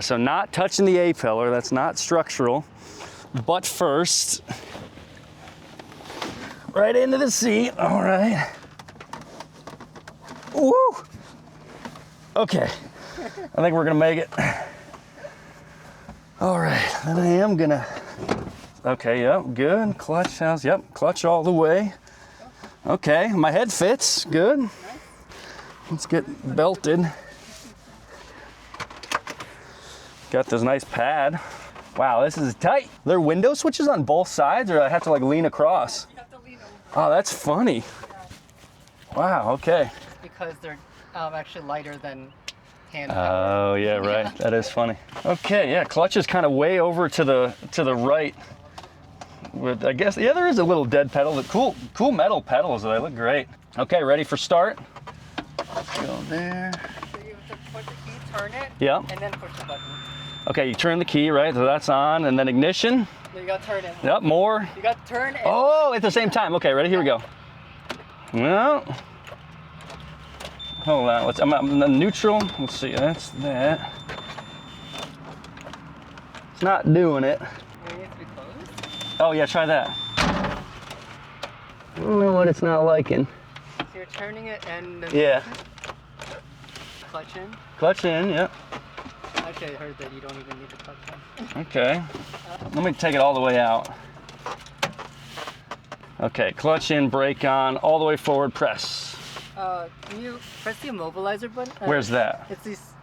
so not touching the A-pillar, that's not structural. But first, right into the seat, all right. Woo! Okay, I think we're gonna make it. All right, then I am gonna, okay, yep, good. Clutch house, yep, clutch all the way. Okay, my head fits, good. Let's get belted. Got this nice pad. Wow, this is tight. Are there window switches on both sides, or do I have to like lean across? You have to lean over. Oh, that's funny. Wow, okay. Because they're actually lighter than hand. Oh, yeah, right. That is funny. Okay, yeah, clutch is kind of way over to the right. With, I guess, yeah, there is a little dead pedal. Cool metal pedals, they look great. Okay, ready for start? Go there. So you have to push the key, turn it, Yeah. and then push the button. Okay, you turn the key, right? So that's on, and then ignition. No, you gotta turn it. Yep, more. You gotta turn it. Oh, at the same time. Okay, ready? Here we go. Well, hold on. I'm neutral. Let's see. That's that. It's not doing it. It needs to be closed. Oh yeah, try that. I don't know what it's not liking. So you're turning it and then Yeah. clutch in. Clutch in. Yep. Actually, I heard that you don't even need to clutch in. Okay. Let me take it all the way out. Okay, clutch in, brake on, all the way forward, press. Can you press the immobilizer button? Where's that? It's this.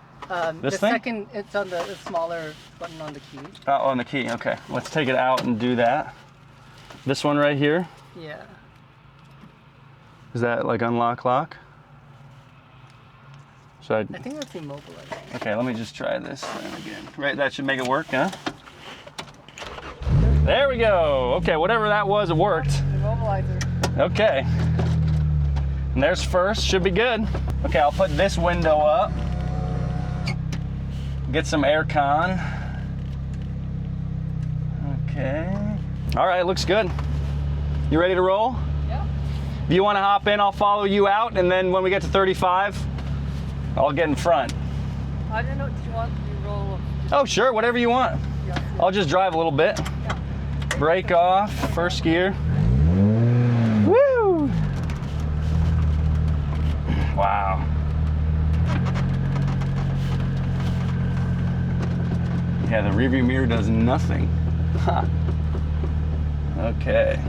This the thing? second, it's on the smaller button on the key. Oh, on the key. Okay, let's take it out and do that. This one right here. Yeah. Is that like unlock lock? I think that's the immobilizer. Okay, let me just try this then again. Right, that should make it work, huh? There we go. Okay, whatever that was, it worked. Immobilizer. Okay. And there's first, should be good. Okay, I'll put this window up. Get some air con. Okay. All right, looks good. You ready to roll? Yeah. If you want to hop in, I'll follow you out, and then when we get to 35, I'll get in front. I don't know. Do you want to roll? Oh, sure, whatever you want. Yeah. I'll just drive a little bit. Yeah. Brake off, first gear. Woo! Wow. Yeah, the rearview mirror does nothing. Huh. Okay.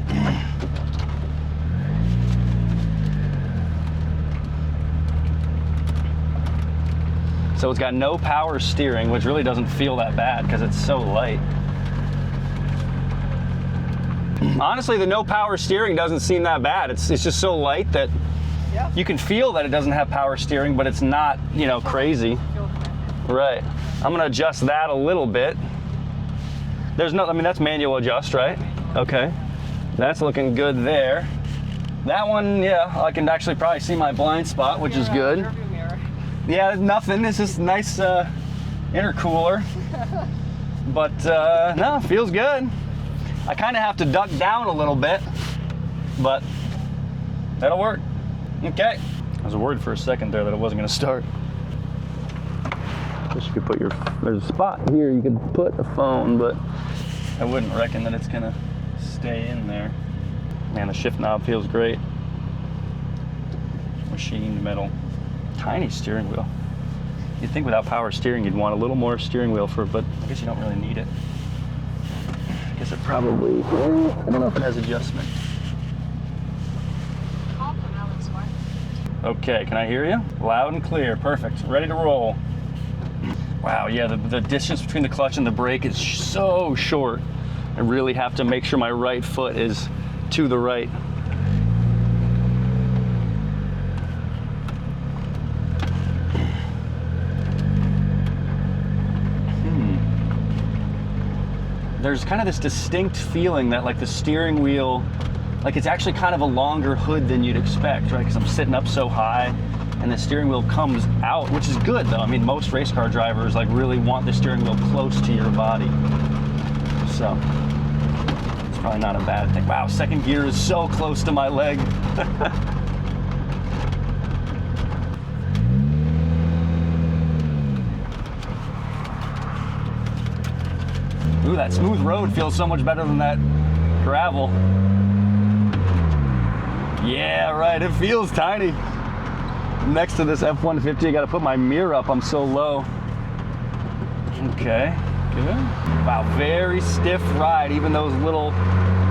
So it's got no power steering, which really doesn't feel that bad because it's so light. Honestly, the no power steering doesn't seem that bad. It's just so light that you can feel that it doesn't have power steering, but it's not, you know, crazy. Right. I'm gonna adjust that a little bit. There's no, I mean, that's manual adjust, right? Okay. That's looking good there. That one, yeah, I can actually probably see my blind spot, which is good. Yeah, nothing. It's just nice intercooler. But no, feels good. I kind of have to duck down a little bit, but that'll work. Okay. I was worried for a second there that it wasn't going to start. I guess you could put there's a spot here you could put a phone, but I wouldn't reckon that it's going to stay in there. Man, the shift knob feels great. Machined metal. Tiny steering wheel. You'd think without power steering you'd want a little more steering wheel but I guess you don't really need it. I guess it probably, I don't know if it has adjustment. Okay, can I hear you? Loud and clear, perfect. Ready to roll. Wow, yeah, the distance between the clutch and the brake is so short. I really have to make sure my right foot is to the right. There's kind of this distinct feeling that like the steering wheel, like it's actually kind of a longer hood than you'd expect, right? Because I'm sitting up so high and the steering wheel comes out, which is good though. I mean, most race car drivers like really want the steering wheel close to your body. So it's probably not a bad thing. Wow, second gear is so close to my leg. Ooh, that smooth road feels so much better than that gravel. Yeah, right, it feels tiny. Next to this F-150, I gotta put my mirror up, I'm so low. Okay, good. Wow, very stiff ride, even those little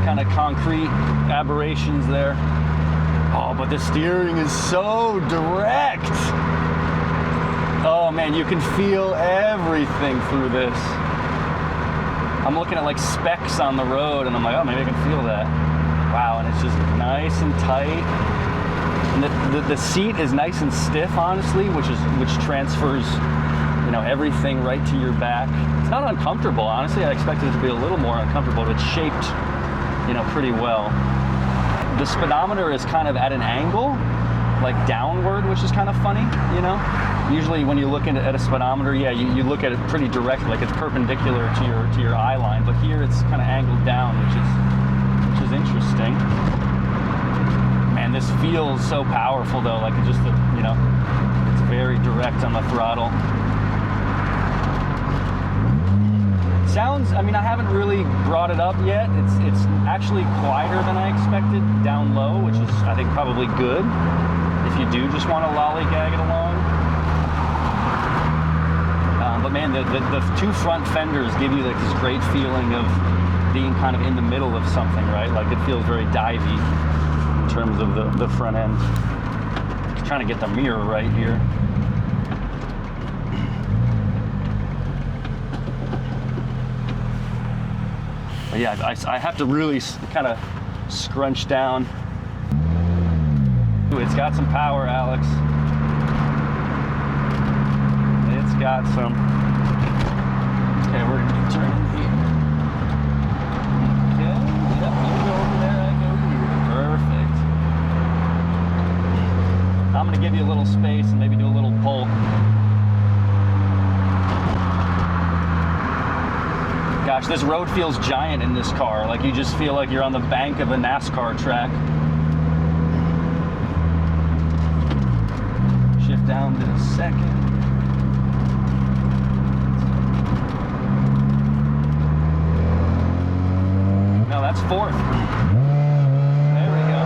kind of concrete aberrations there. Oh, but the steering is so direct. Oh man, you can feel everything through this. I'm looking at like specks on the road and I'm like, oh, maybe I can feel that. Wow, and it's just nice and tight. And the seat is nice and stiff, honestly, which transfers, you know, everything right to your back. It's not uncomfortable, honestly. I expected it to be a little more uncomfortable, but it's shaped, you know, pretty well. The speedometer is kind of at an angle, like downward, which is kind of funny, you know? Usually when you look at a speedometer, yeah, you look at it pretty direct, like it's perpendicular to your eye line, but here it's kind of angled down, which is interesting. Man, this feels so powerful though, like it just, you know, it's very direct on the throttle. Sounds, I mean, I haven't really brought it up yet. It's actually quieter than I expected down low, which is, I think, probably good if you do just want to lollygag it along. But man, the two front fenders give you like this great feeling of being kind of in the middle of something, right? Like it feels very divey in terms of the front end. Just trying to get the mirror right here. But yeah, I have to really kind of scrunch down. Ooh, it's got some power, Alex. It's got some. Okay, we're gonna turn in here. Okay, yep, you go over there, I go here. Perfect. I'm gonna give you a little space and maybe do a little pull. Gosh, this road feels giant in this car. Like you just feel like you're on the bank of a NASCAR track. Shift down to second. No, that's fourth. There we go.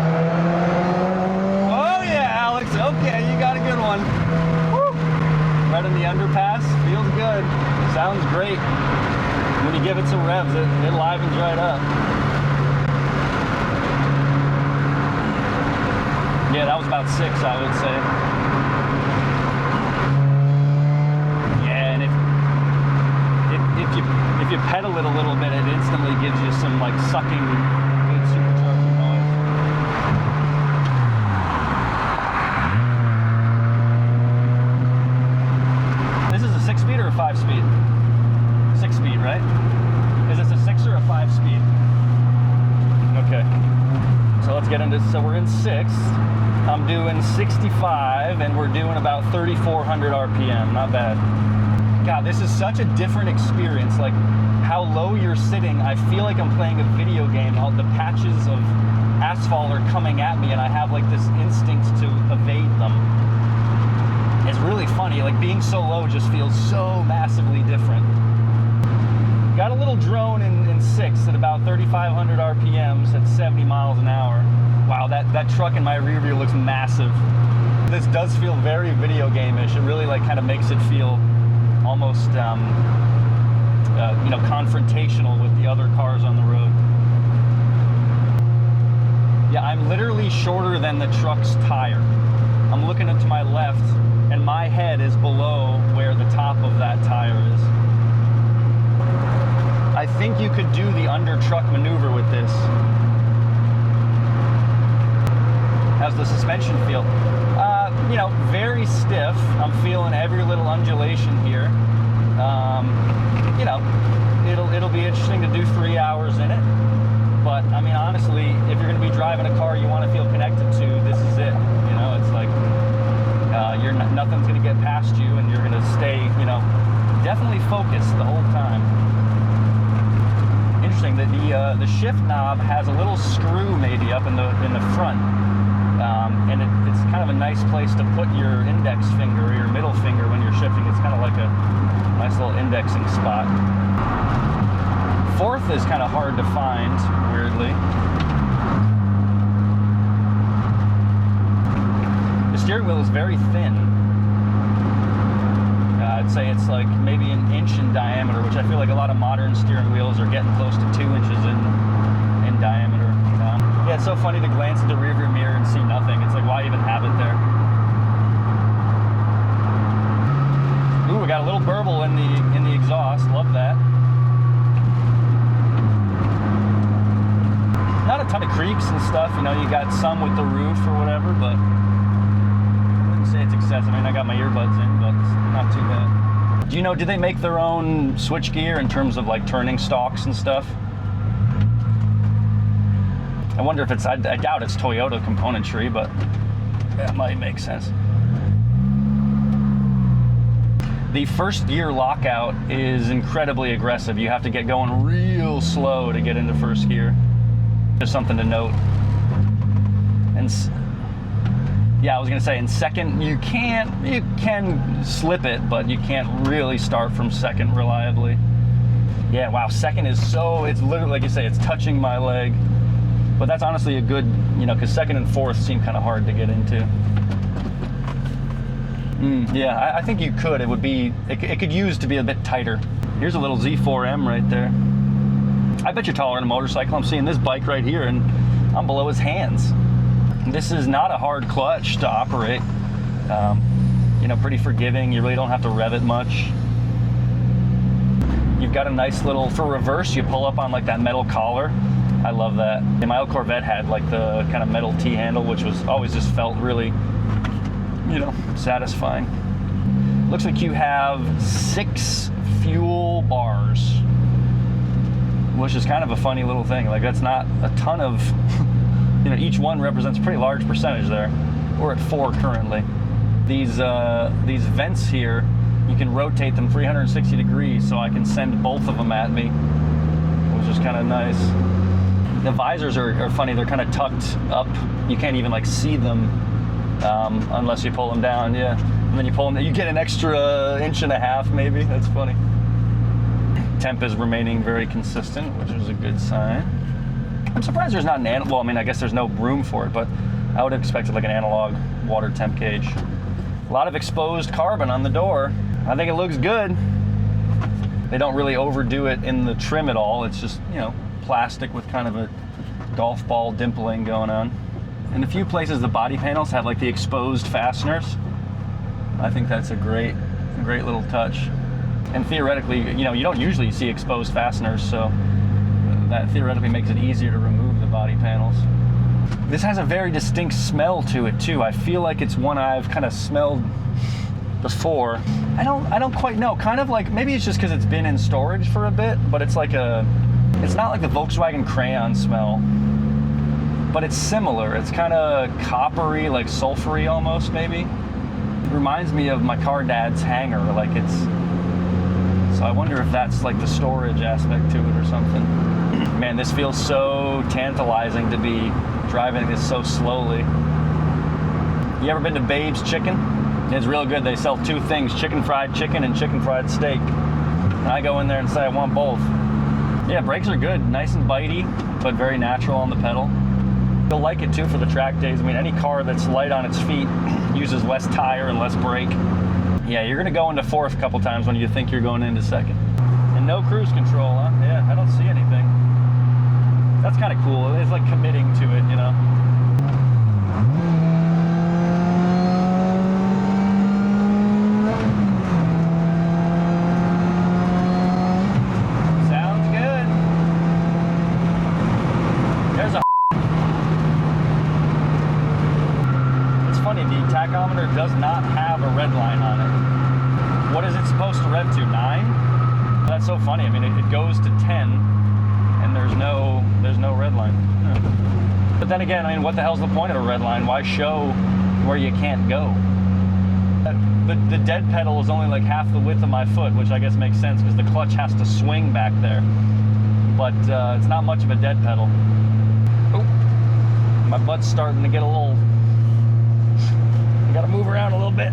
Oh yeah, Alex. Okay, you got a good one. Woo. Right in the underpass. Feels good. Sounds great. When you give it some revs, it livens right up. Yeah, that was about 6, I would say. Yeah, and if you pedal it a little bit, it instantly gives you some like sucking good supercharger noise. This is a 6-speed or a 5-speed? 6-speed, right? Is this a 6 or a 5-speed? Okay. So let's get into, so we're in 6th. I'm doing 65 and we're doing about 3,400 RPM, not bad. God, this is such a different experience. Like how low you're sitting, I feel like I'm playing a video game. All the patches of asphalt are coming at me and I have like this instinct to evade them. It's really funny, like being so low just feels so massively different. Got a little drone in 6th at about 3,500 RPMs at 70 miles an hour. Wow, that truck in my rear view looks massive. This does feel very video game-ish. It really like kind of makes it feel almost, you know, confrontational with the other cars on the road. Yeah, I'm literally shorter than the truck's tire. I'm looking to my left, and my head is below where the top of that tire is. I think you could do the under truck maneuver with this. How's the suspension feel? You know, very stiff. I'm feeling every little undulation here. You know, it'll be interesting to do 3 hours in it. But I mean, honestly, if you're going to be driving a car you want to feel connected to, this is it. You know, it's like nothing's going to get past you, and you're going to stay, you know, definitely focused the whole time. Interesting that the shift knob has a little screw maybe up in the front, and it's kind of a nice place to put your index finger or your middle finger when you're shifting. It's kind of like a nice little indexing spot. Fourth is kind of hard to find, weirdly. The steering wheel is very thin. I'd say it's like maybe an inch in diameter, which I feel like a lot of modern steering wheels are getting close to 2 inches in diameter. Yeah, it's so funny to glance at the rearview mirror and see nothing. It's like, why even have it there? Ooh, we got a little burble in the exhaust. Love that. Not a ton of creaks and stuff. You know, you got some with the roof or whatever, but I wouldn't say it's excessive. I mean, I got my earbuds in, but it's not too bad. Do you know, do they make their own switch gear in terms of like turning stalks and stuff? I wonder if it's, I doubt it's Toyota componentry, but that might make sense. The first gear lockout is incredibly aggressive. You have to get going real slow to get into first gear. Just something to note. And yeah, I was gonna say in second, you can slip it, but you can't really start from second reliably. Yeah, wow, second is so, it's literally, like you say, it's touching my leg. But that's honestly a good, you know, because second and fourth seem kind of hard to get into. Yeah, I think you could. It would be, it could use to be a bit tighter. Here's a little Z4M right there. I bet you're taller than a motorcycle. I'm seeing this bike right here, and I'm below his hands. This is not a hard clutch to operate. You know, pretty forgiving. You really don't have to rev it much. You've got a nice little, for reverse, you pull up on like that metal collar. I love that. And my old Corvette had like the kind of metal T-handle, which was always just felt really, you know, satisfying. Looks like you have 6 fuel bars, which is kind of a funny little thing. Like that's not a ton of, you know, each one represents a pretty large percentage there. We're at 4 currently. These vents here, you can rotate them 360 degrees, so I can send both of them at me, which is kind of nice. The visors are funny. They're kind of tucked up. You can't even like see them unless you pull them down. Yeah, and then you pull them. You get an extra 1.5 inches maybe. That's funny. Temp is remaining very consistent, which is a good sign. I'm surprised there's not an well, I mean, I guess there's no room for it, but I would have expected like an analog water temp gauge. A lot of exposed carbon on the door. I think it looks good. They don't really overdo it in the trim at all. It's just, you know, plastic with kind of a golf ball dimpling going on. In a few places, the body panels have like the exposed fasteners. I think that's a great little touch. And theoretically, you know, you don't usually see exposed fasteners, so that theoretically makes it easier to remove the body panels. This has a very distinct smell to it too. I feel like it's one I've kind of smelled before. I don't quite know. Kind of like, maybe it's just because it's been in storage for a bit, but it's like it's not like the Volkswagen crayon smell, but it's similar. It's kind of coppery, like sulfury almost, maybe. It reminds me of my car dad's hanger, like it's, so I wonder if that's like the storage aspect to it or something. Man, this feels so tantalizing to be driving this so slowly. You ever been to Babe's Chicken? It's real good. They sell 2 things, chicken fried chicken and chicken fried steak. And I go in there and say I want both. Yeah, brakes are good, nice and bitey, but very natural on the pedal. You'll like it too for the track days. I mean, any car that's light on its feet uses less tire and less brake. Yeah, you're gonna go into fourth a couple times when you think you're going into second. And no cruise control, huh? Yeah, I don't see anything. That's kind of cool. It's like committing to it, you know? Does not have a red line on it. What is it supposed to rev to? 9? That's so funny. I mean, it goes to 10, and there's no red line. Yeah. But then again, I mean, what the hell's the point of a red line? Why show where you can't go? But the dead pedal is only like half the width of my foot, which I guess makes sense because the clutch has to swing back there. But it's not much of a dead pedal. Oh, my butt's starting to get a little. Gotta move around a little bit.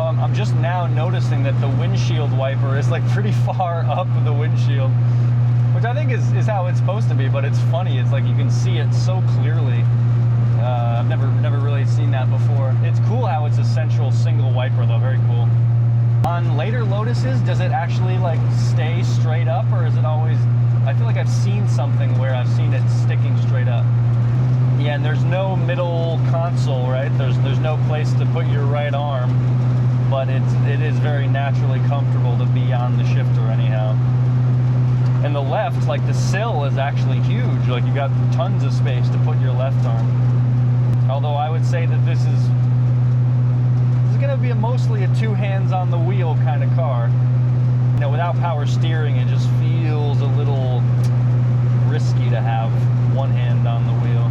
I'm just now now noticing that the windshield wiper is like pretty far up the windshield, which I think is how it's supposed to be, but it's funny. It's like you can see it so clearly. I've never really seen that before. It's cool how it's a central single wiper though, very cool. On later Lotuses, does it actually like stay straight up, or is it always, I feel like I've seen something where I've seen it sticking straight up. Yeah, and there's no middle console, right? There's no place to put your right arm, but it is very naturally comfortable to be on the shifter anyhow. And the left, like the sill is actually huge. Like you got tons of space to put your left arm. Although I would say that this is going to be mostly a two hands on the wheel kind of car. You know, without power steering, it just feels a little risky to have one hand on the wheel.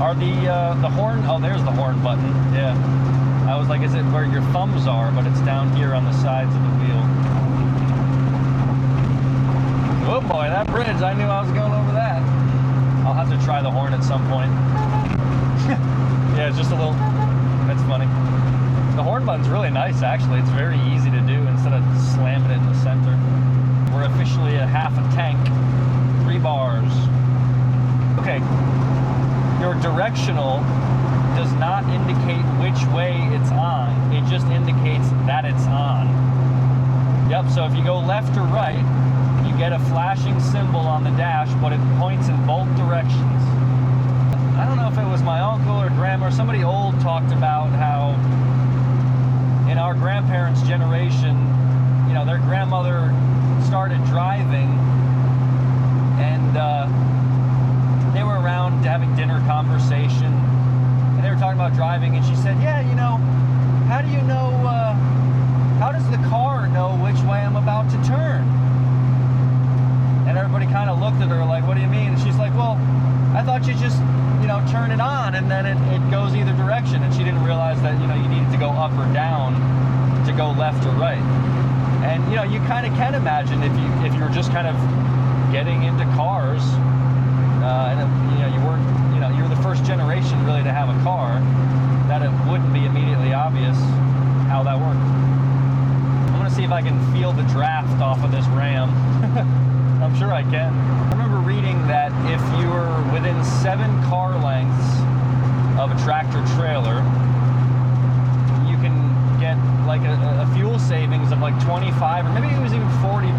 Are the horn? Oh, there's the horn button. Yeah. I was like, is it where your thumbs are? But it's down here on the sides of the wheel. Oh boy, that bridge! I knew I was going over that. I'll have to try the horn at some point. Yeah, it's just a little. That's funny. The horn button's really nice, actually. It's very easy to do instead of slamming it in the center. We're officially at half a tank. 3 bars. Okay. Your directional does not indicate which way it's on. It just indicates that it's on. Yep, so if you go left or right, you get a flashing symbol on the dash, but it points in both directions. I don't know if it was my uncle or grandma or somebody old talked about how in our grandparents' generation, you know, their grandmother started driving and they were around having dinner conversation and they were talking about driving, and she said, yeah, you know, how do you know, how does the car know which way I'm about to turn? And everybody kind of looked at her like, what do you mean? And she's like, well, I thought you just, you know, turn it on and then it goes either direction. And she didn't realize that, you know, you needed to go up or down to go left or right. And, you know, you kind of can imagine if you were just kind of getting into cars and, you know, you were the first generation really to have a car, that it wouldn't be immediately obvious how that worked. I'm going to see if I can feel the draft off of this Ram. I'm sure I can. I remember reading that if you were within 7 car lengths of a tractor trailer, you can get like a fuel savings of like 25, or maybe it was even 40%.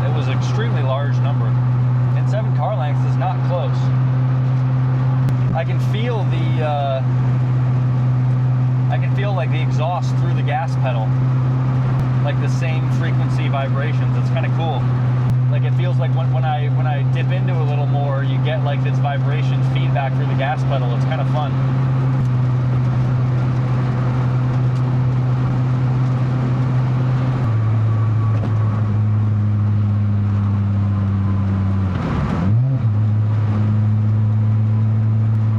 It was an extremely large number. And 7 car lengths is not close. I can feel like the exhaust through the gas pedal, like the same frequency vibrations. It's kind of cool. Like it feels like when I dip into a little more, you get like this vibration feedback through the gas pedal. It's kind of fun.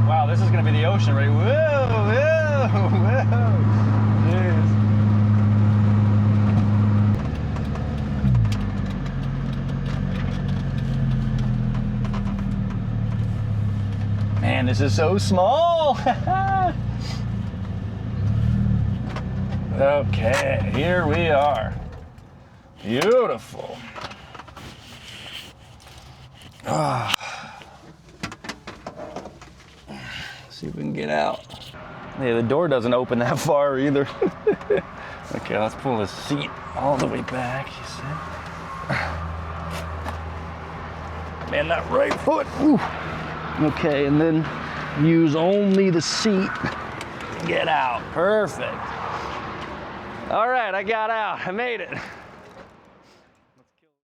Wow, this is gonna be the ocean, right? Whoa, whoa, whoa. Jeez. Man, this is so small. Okay, here we are. Beautiful. See if we can get out. Yeah, the door doesn't open that far either. Okay, let's pull the seat all the way back, you see? Man, that right foot. Ooh. Okay, and then use only the seat. Get out. Perfect. All right, I got out. I made it.